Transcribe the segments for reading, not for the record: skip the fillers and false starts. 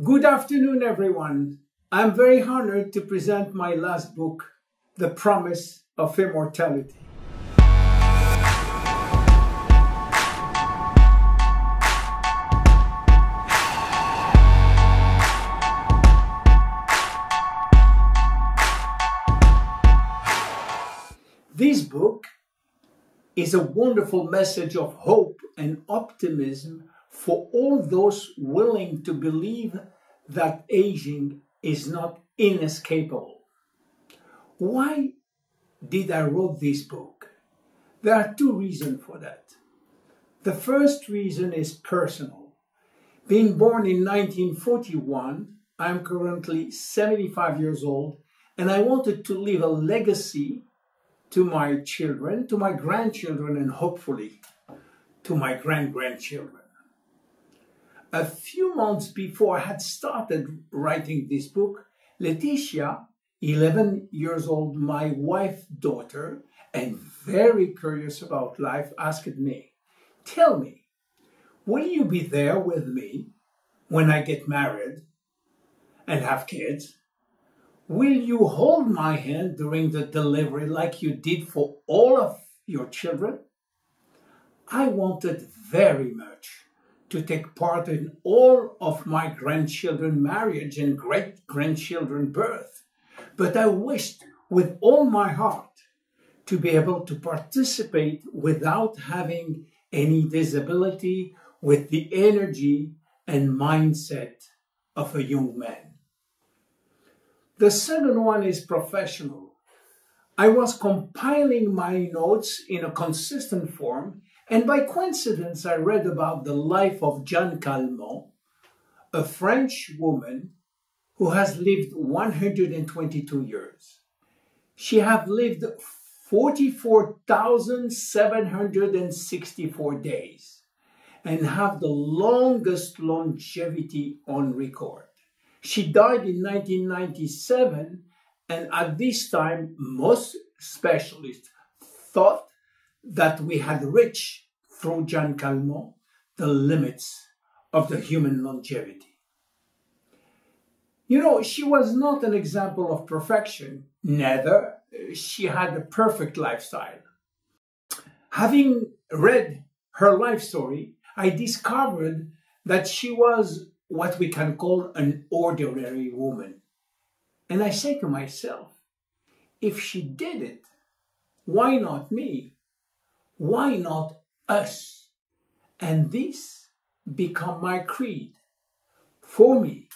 Good afternoon, everyone. I'm very honored to present my last book, The Promise of Immortality. This book is a wonderful message of hope and optimism for all those willing to believe that aging is not inescapable. Why did I write this book? There are two reasons for that. The first reason is personal. Being born in 1941, I'm currently 75 years old, and I wanted to leave a legacy to my children, to my grandchildren, and hopefully to my grandchildren. A few months before I had started writing this book, Letitia, 11 years old, my wife's daughter, and very curious about life, asked me, "Tell me, will you be there with me when I get married and have kids? Will you hold my hand during the delivery like you did for all of your children?" I wanted very much to take part in all of my grandchildren's marriage and great-grandchildren's birth, but I wished with all my heart to be able to participate without having any disability, with the energy and mindset of a young man. The second one is professional. I was compiling my notes in a consistent form, and by coincidence I read about the life of Jeanne Calment, a French woman who has lived 122 years. She has lived 44,764 days and have the longest longevity on record. She died in 1997, and at this time, most specialists thought that we had reached, through Jeanne Calment, the limits of the human longevity. You know, she was not an example of perfection, neither she had a perfect lifestyle. Having read her life story, I discovered that she was what we can call an ordinary woman. And I say to myself, if she did it, why not me? Why not us? And this became my creed. For me,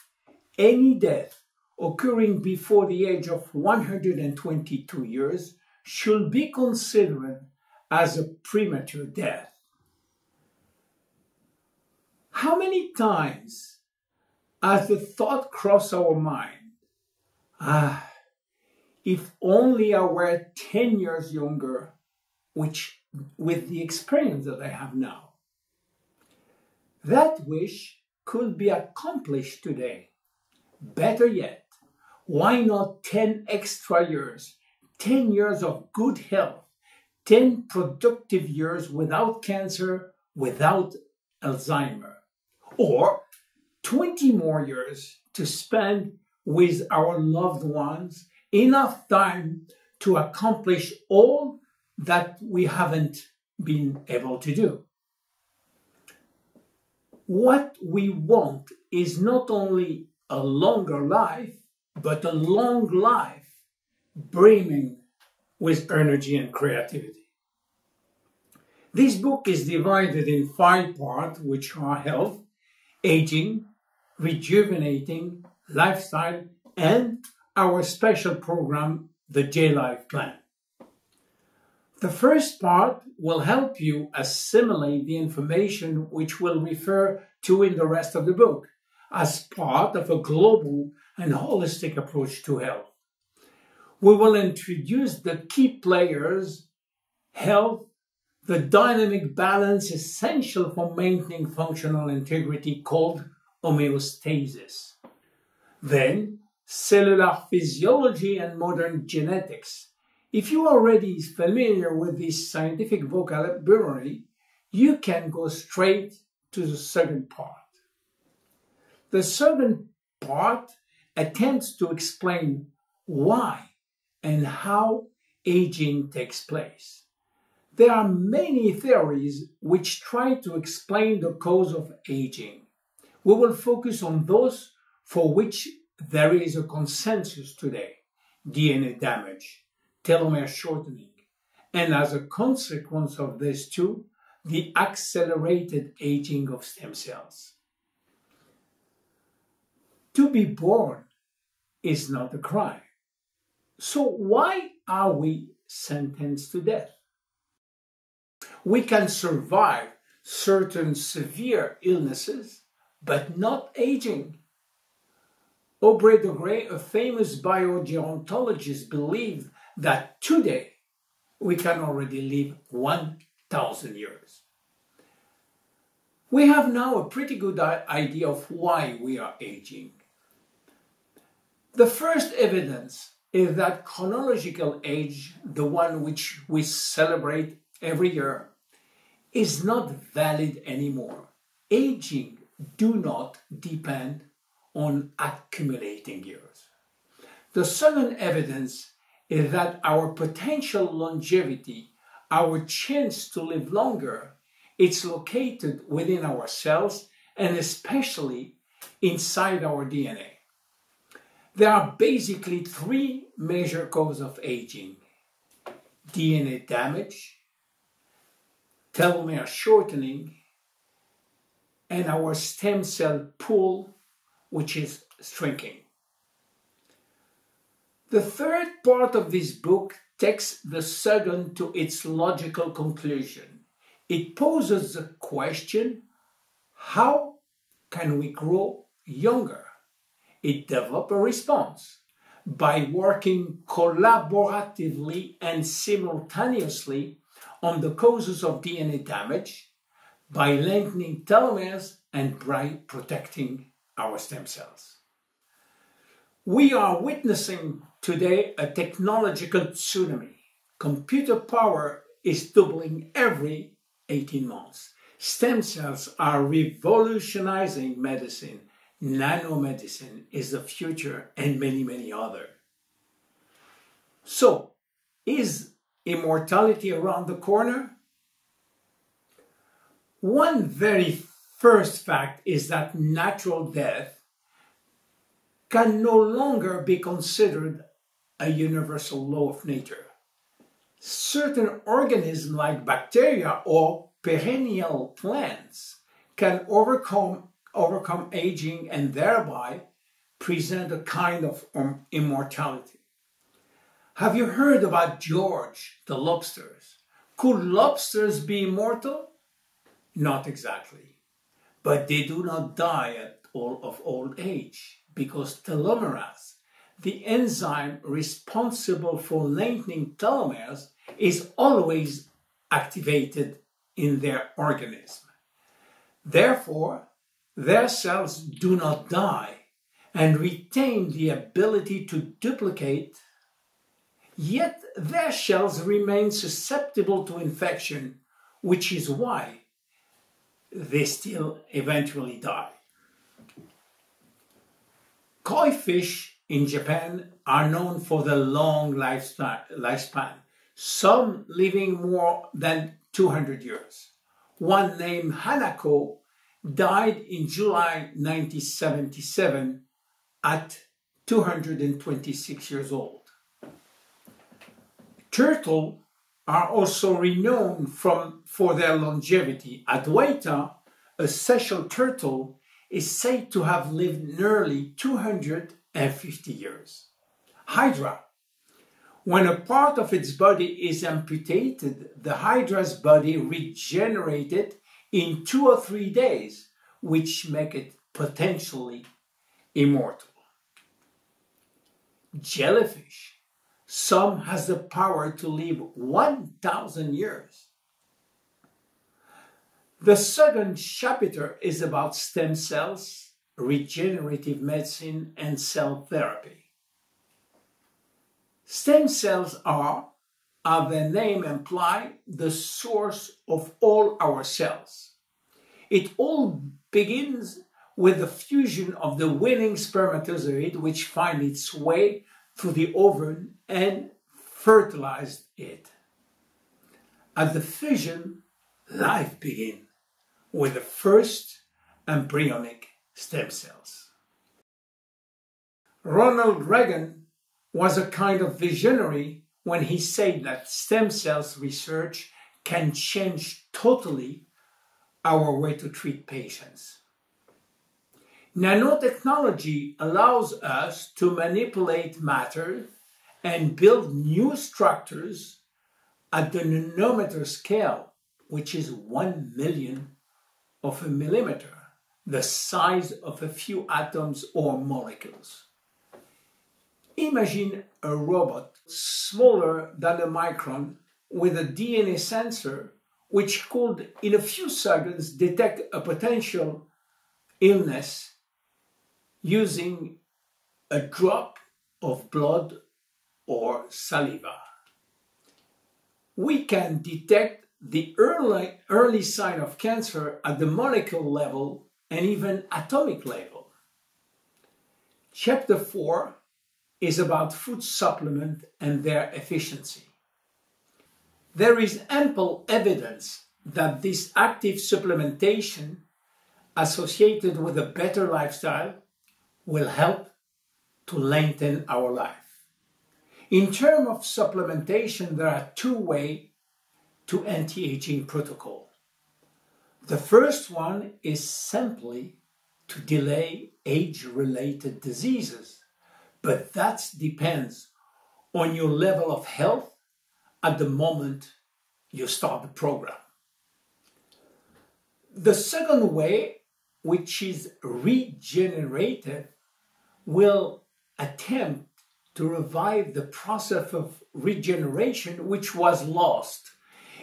any death occurring before the age of 122 years should be considered as a premature death. How many times has the thought crossed our mind, if only I were 10 years younger, which with the experience that I have now? That wish could be accomplished today. Better yet, why not 10 extra years, 10 years of good health, 10 productive years without cancer, without Alzheimer, or 20 more years to spend with our loved ones, enough time to accomplish all that we haven't been able to do. What we want is not only a longer life, but a long life brimming with energy and creativity. This book is divided in 5 parts, which are health, aging, rejuvenating, lifestyle, and our special program, the J-Life Plan. The first part will help you assimilate the information which we'll refer to in the rest of the book as part of a global and holistic approach to health. We will introduce the key players, health, the dynamic balance essential for maintaining functional integrity called homeostasis. Then, cellular physiology and modern genetics. If you are already familiar with this scientific vocabulary, you can go straight to the second part. The second part attempts to explain why and how aging takes place. There are many theories which try to explain the cause of aging. We will focus on those for which there is a consensus today: DNA damage, telomere shortening, and as a consequence of this too, the accelerated aging of stem cells. To be born is not a crime. So why are we sentenced to death? We can survive certain severe illnesses, but not aging. Aubrey de Grey, a famous biogerontologist, believed that today we can already live 1,000 years. We have now a pretty good idea of why we are aging. The first evidence is that chronological age, the one which we celebrate every year, is not valid anymore. Aging do not depend on accumulating years. The second evidence is that our potential longevity, our chance to live longer, it's located within our cells and especially inside our DNA. There are basically three major causes of aging: DNA damage, telomere shortening, and our stem cell pool, which is shrinking. The third part of this book takes the second to its logical conclusion. It poses the question, how can we grow younger? It develops a response by working collaboratively and simultaneously on the causes of DNA damage, by lengthening telomeres and by protecting our stem cells. We are witnessing today a technological tsunami. Computer power is doubling every 18 months. Stem cells are revolutionizing medicine. Nanomedicine is the future, and many, many others. So, is immortality around the corner? One very first fact is that natural death can no longer be considered a universal law of nature. Certain organisms like bacteria or perennial plants can overcome aging and thereby present a kind of immortality. Have you heard about George the lobsters? Could lobsters be immortal? Not exactly. But they do not die of old age because telomerase, the enzyme responsible for lengthening telomeres, is always activated in their organism. Therefore, their cells do not die and retain the ability to duplicate, yet their shells remain susceptible to infection, which is why they still eventually die. Koi fish in Japan are known for their long lifespan, some living more than 200 years. One named Hanako died in July 1977 at 226 years old. Turtles are also renowned for their longevity. Adwaita, a Seychelles turtle, is said to have lived nearly 250 years. Hydra. When a part of its body is amputated, the hydra's body regenerated in 2 or 3 days, which make it potentially immortal. Jellyfish. Some has the power to live 1,000 years. The second chapter is about stem cells, regenerative medicine, and cell therapy. Stem cells are, as their name implies, the source of all our cells. It all begins with the fusion of the winning spermatozoid, which finds its way through the ovum and fertilized it. At the fission, life begins with the first embryonic stem cells. Ronald Reagan was a kind of visionary when he said that stem cells research can change totally our way to treat patients. Nanotechnology allows us to manipulate matter and build new structures at the nanometer scale, which is 1/1,000,000 of a millimeter, the size of a few atoms or molecules. Imagine a robot smaller than a micron with a DNA sensor which could, in a few seconds, detect a potential illness using a drop of blood or saliva. We can detect the early sign of cancer at the molecular level and even atomic level. Chapter 4 is about food supplement and their efficiency. There is ample evidence that this active supplementation associated with a better lifestyle will help to lengthen our life. In terms of supplementation, there are two ways to anti-aging protocol. The first one is simply to delay age-related diseases, but that depends on your level of health at the moment you start the program. The second way, which is regenerative, will attempt to revive the process of regeneration which was lost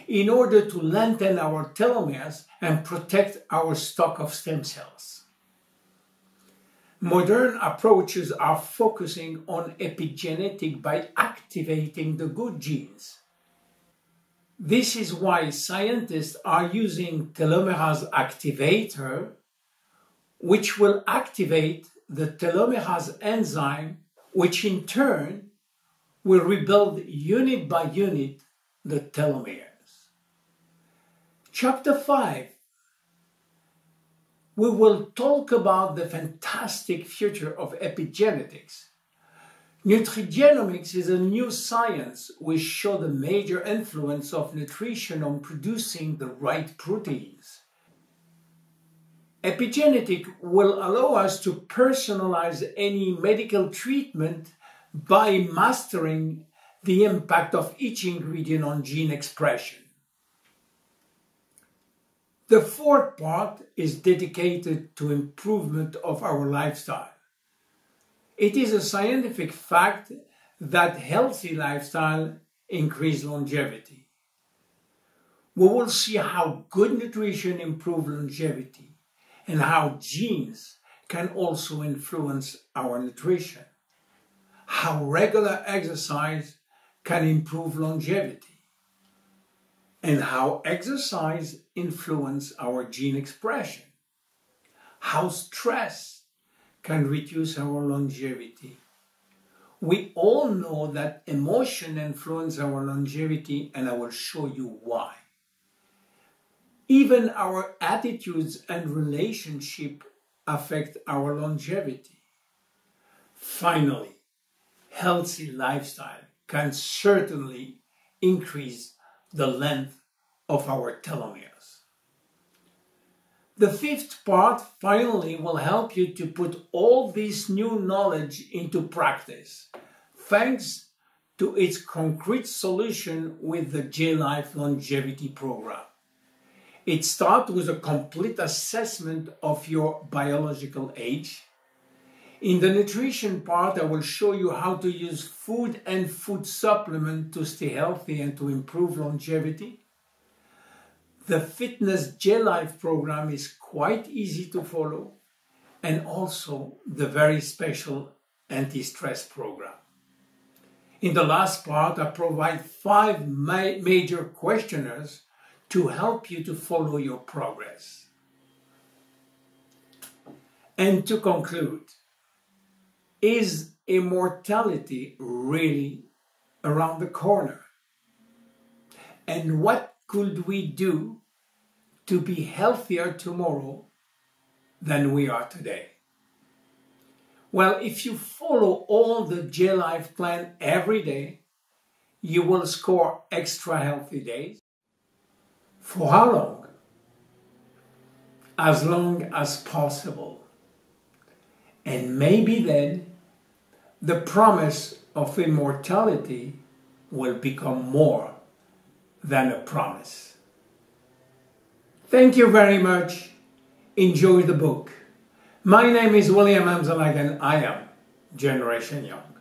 in order to lengthen our telomeres and protect our stock of stem cells. Modern approaches are focusing on epigenetic by activating the good genes. This is why scientists are using telomerase activator, which will activate the telomerase enzyme, which in turn will rebuild unit by unit the telomeres. Chapter 5, we will talk about the fantastic future of epigenetics. Nutrigenomics is a new science which shows the major influence of nutrition on producing the right proteins. Epigenetic will allow us to personalize any medical treatment by mastering the impact of each ingredient on gene expression. The fourth part is dedicated to improvement of our lifestyle. It is a scientific fact that healthy lifestyle increases longevity. We will see how good nutrition improves longevity and how genes can also influence our nutrition, how regular exercise can improve longevity, and how exercise influences our gene expression, how stress can reduce our longevity. We all know that emotion influences our longevity, and I will show you why. Even our attitudes and relationships affect our longevity. Finally, healthy lifestyle can certainly increase the length of our telomeres. The fifth part finally will help you to put all this new knowledge into practice, thanks to its concrete solution with the J-Life Longevity Program. It starts with a complete assessment of your biological age. In the nutrition part, I will show you how to use food and food supplement to stay healthy and to improve longevity. The Fitness J-Life program is quite easy to follow, and also the very special anti-stress program. In the last part, I provide 5 major questionnaires to help you to follow your progress. And to conclude, is immortality really around the corner? And what could we do to be healthier tomorrow than we are today? Well, if you follow all the J-Life plan every day, you will score extra healthy days. For how long? As long as possible. And maybe then the promise of immortality will become more than a promise. Thank you very much. Enjoy the book. My name is William Amzalag and I am Generation Young.